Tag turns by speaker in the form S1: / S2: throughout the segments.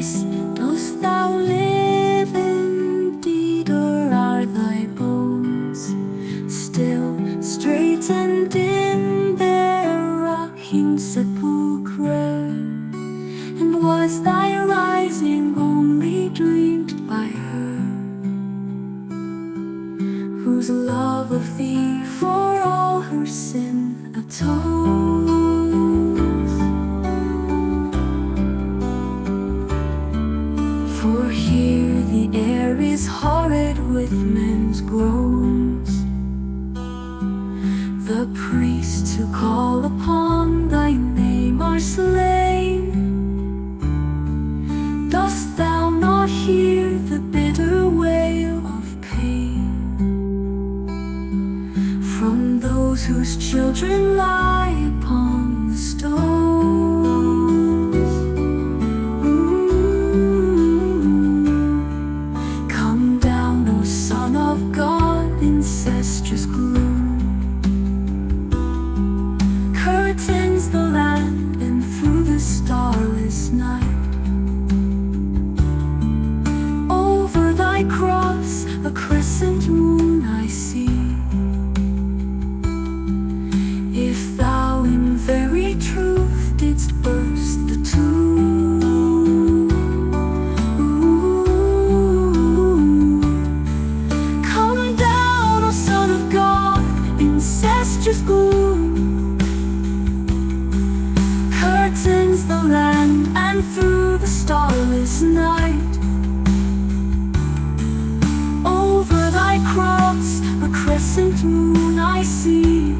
S1: Christ, dost thou live indeed, or are thy bones still straightened in their rocking sepulchre? And was thy rising only dreamed by her, whose love of thee for all her sin atones? For here the air is horrid with men's groans. The priests who call upon thy name are slain. Dost thou not hear the bitter wail of pain from those whose children lie upon the stones? Come down, O Son of God, incestuous gloom, curtains the land, and through the starless night, over thy cross a crescent moon I see. If thou in very truth didst burst the tomb, come down, O Son of God, incestuous gloom, curtains the land, and through the starless night, over thy cross a crescent moon I see.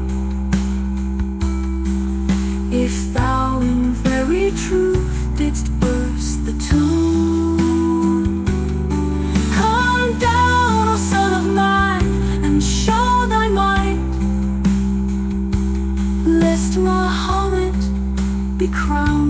S1: If thou in very truth didst burst the tomb, come down, O Son of Man, and show thy might, lest Muhammad be crowned